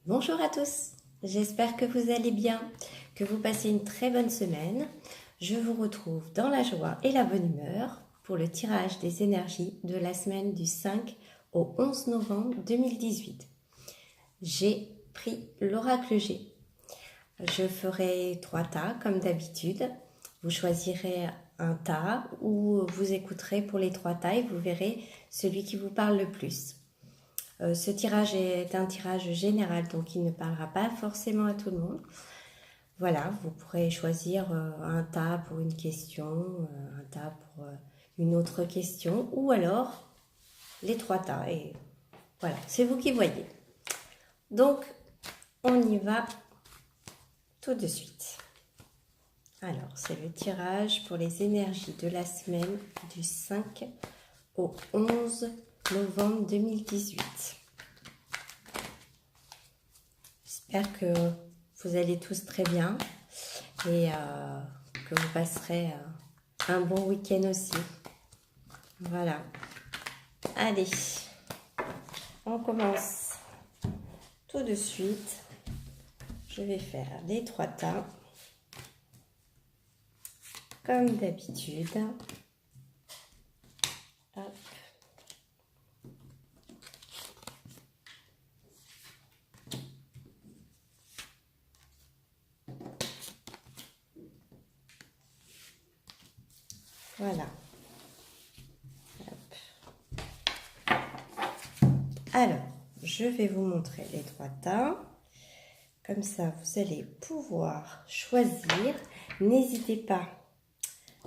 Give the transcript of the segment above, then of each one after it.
Bonjour à tous, j'espère que vous allez bien, que vous passez une très bonne semaine. Je vous retrouve dans la joie et la bonne humeur pour le tirage des énergies de la semaine du 5 au 11 novembre 2018. J'ai pris l'oracle G. Je ferai 3 tas comme d'habitude. Vous choisirez un tas ou vous écouterez pour les 3 tas et vous verrez celui qui vous parle le plus. Ce tirage est un tirage général, donc il ne parlera pas forcément à tout le monde. Voilà, vous pourrez choisir un tas pour une question, un tas pour une autre question, ou alors les 3 tas. Et voilà, c'est vous qui voyez. Donc, on y va tout de suite. Alors, c'est le tirage pour les énergies de la semaine du 5 au 11 novembre 2018. J'espère que vous allez tous très bien et que vous passerez un bon week-end aussi. Voilà. Allez, on commence tout de suite. Je vais faire les 3 tas comme d'habitude. Hop. Voilà. Hop. Alors, je vais vous montrer les 3 tas. Comme ça, vous allez pouvoir choisir. N'hésitez pas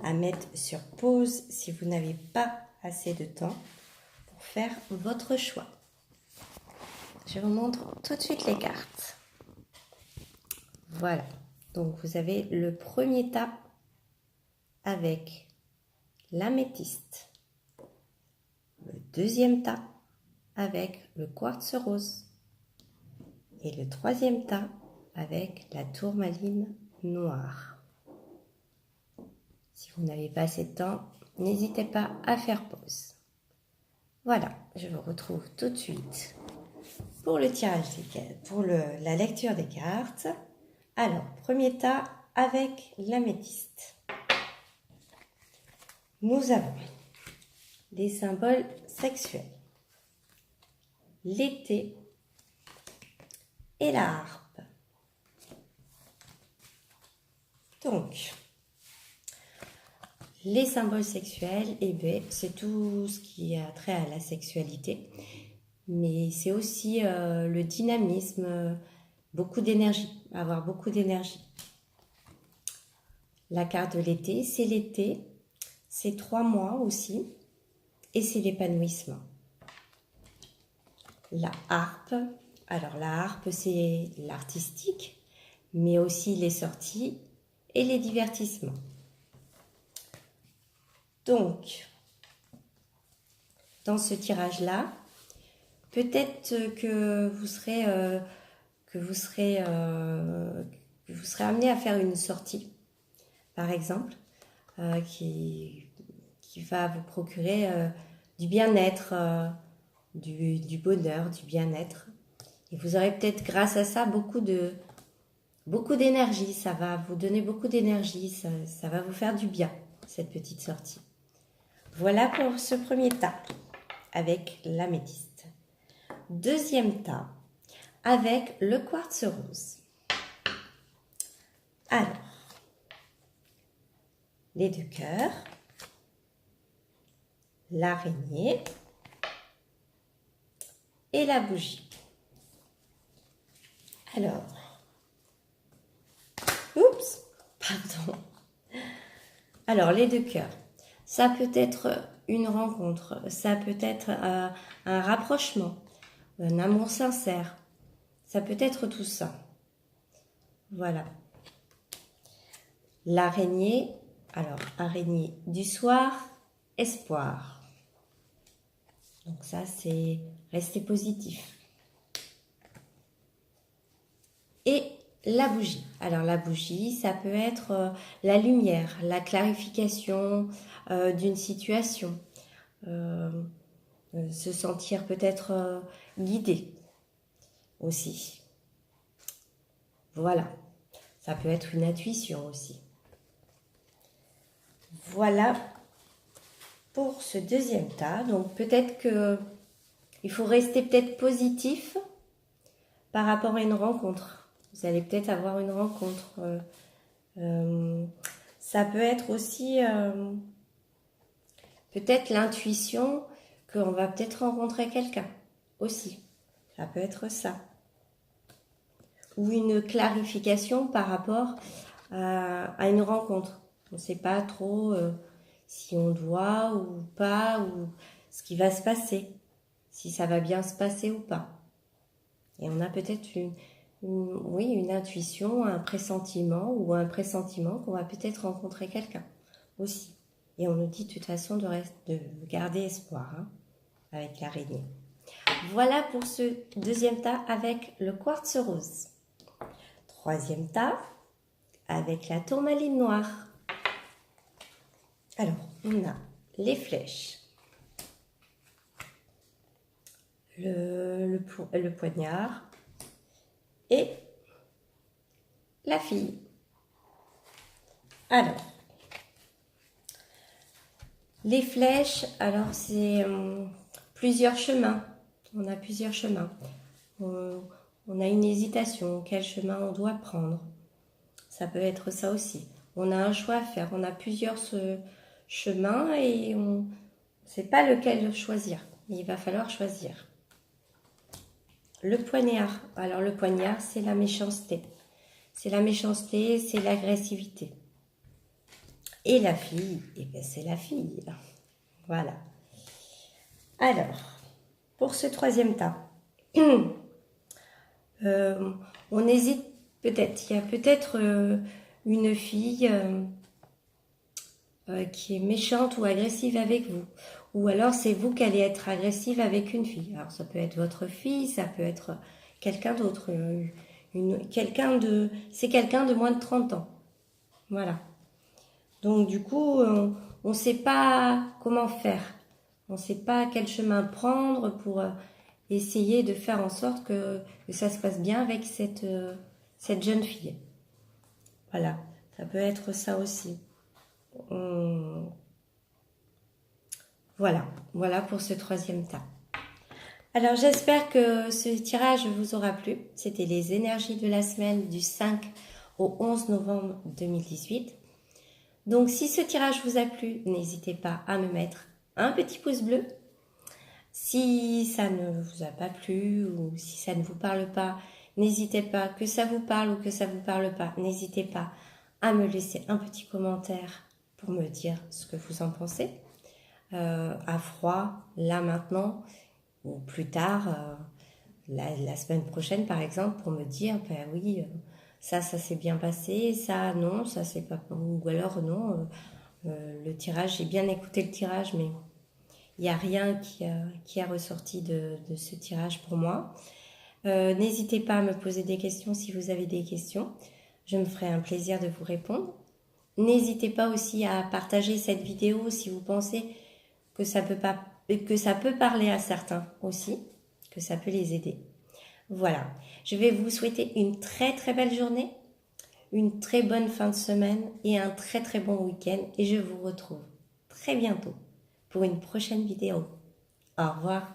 à mettre sur pause si vous n'avez pas assez de temps pour faire votre choix. Je vous montre tout de suite les cartes. Voilà. Donc, vous avez le premier tas avec l'améthyste. Le deuxième tas avec le quartz rose. Et le troisième tas avec la tourmaline noire. Si vous n'avez pas assez de temps, n'hésitez pas à faire pause. Voilà, je vous retrouve tout de suite pour le tirage des cartes, pour la lecture des cartes. Alors, premier tas avec l'améthyste. Nous avons des symboles sexuels, l'été et la harpe. Donc, les symboles sexuels, eh bien, c'est tout ce qui a trait à la sexualité, mais c'est aussi le dynamisme, beaucoup d'énergie, avoir beaucoup d'énergie. La carte de l'été, c'est 3 mois aussi, et c'est l'épanouissement. La harpe, alors la harpe c'est l'artistique, mais aussi les sorties et les divertissements. Donc, dans ce tirage-là, peut-être que vous serez amené à faire une sortie, par exemple, qui va vous procurer du bien-être, du bonheur, du bien-être. Et vous aurez peut-être grâce à ça beaucoup d'énergie, ça va vous donner beaucoup d'énergie, ça va vous faire du bien, cette petite sortie. Voilà pour ce premier tas avec l'améthyste. Deuxième tas avec le quartz rose. Alors, les 2 cœurs, l'araignée et la bougie. Alors, oups, pardon. Alors, les 2 cœurs, ça peut être une rencontre, ça peut être un rapprochement, un amour sincère, ça peut être tout ça. Voilà. L'araignée, alors araignée du soir, espoir. Donc ça, c'est rester positif. Et la bougie. Alors la bougie, ça peut être la lumière, la clarification d'une situation, se sentir peut-être guidé aussi. Voilà, ça peut être une intuition aussi. Voilà pour ce deuxième tas. Donc peut-être que il faut rester peut-être positif par rapport à une rencontre. Vous allez peut-être avoir une rencontre. Ça peut être aussi peut-être l'intuition qu'on va peut-être rencontrer quelqu'un aussi. Ça peut être ça. Ou une clarification par rapport à une rencontre. On ne sait pas trop si on doit ou pas, ou ce qui va se passer, si ça va bien se passer ou pas. Et on a peut-être une intuition, un pressentiment qu'on va peut-être rencontrer quelqu'un aussi. Et on nous dit de toute façon de garder espoir avec l'araignée. Voilà pour ce deuxième tas avec le quartz rose. Troisième tas avec la tourmaline noire. Alors, on a les flèches, le poignard et la fille. Alors, les flèches, alors c'est plusieurs chemins. On a plusieurs chemins. On a une hésitation, quel chemin on doit prendre. Ça peut être ça aussi. On a un choix à faire. On a plusieurs chemins et on ne sait pas lequel choisir. Il va falloir choisir. Le poignard. Alors le poignard, c'est la méchanceté. C'est la méchanceté, c'est l'agressivité. Et la fille, eh bien c'est la fille. Voilà. Alors, pour ce troisième tas, on hésite peut-être. Il y a peut-être une fille qui est méchante ou agressive avec vous. Ou alors c'est vous qui allez être agressive avec une fille. Alors ça peut être votre fille, ça peut être quelqu'un d'autre. C'est quelqu'un de moins de 30 ans. Voilà. Donc du coup, on ne sait pas comment faire. On ne sait pas quel chemin prendre pour essayer de faire en sorte que ça se passe bien avec cette jeune fille. Voilà, ça peut être ça aussi. Voilà pour ce troisième tas. Alors j'espère que ce tirage vous aura plu. C'était les énergies de la semaine du 5 au 11 novembre 2018. Donc si ce tirage vous a plu, n'hésitez pas à me mettre un petit pouce bleu. Si ça ne vous a pas plu ou si ça ne vous parle pas, n'hésitez pas, que ça vous parle ou que ça ne vous parle pas, n'hésitez pas à me laisser un petit commentaire pour me dire ce que vous en pensez. À froid, là maintenant, ou plus tard, la semaine prochaine par exemple, pour me dire, ben oui, ça s'est bien passé, ça non, ça c'est pas, ou alors non, le tirage, j'ai bien écouté le tirage, mais il n'y a rien qui a ressorti de ce tirage pour moi. N'hésitez pas à me poser des questions si vous avez des questions. Je me ferai un plaisir de vous répondre. N'hésitez pas aussi à partager cette vidéo si vous pensez que ça peut parler à certains aussi, que ça peut les aider. Voilà, je vais vous souhaiter une très très belle journée, une très bonne fin de semaine et un très très bon week-end. Et je vous retrouve très bientôt pour une prochaine vidéo. Au revoir.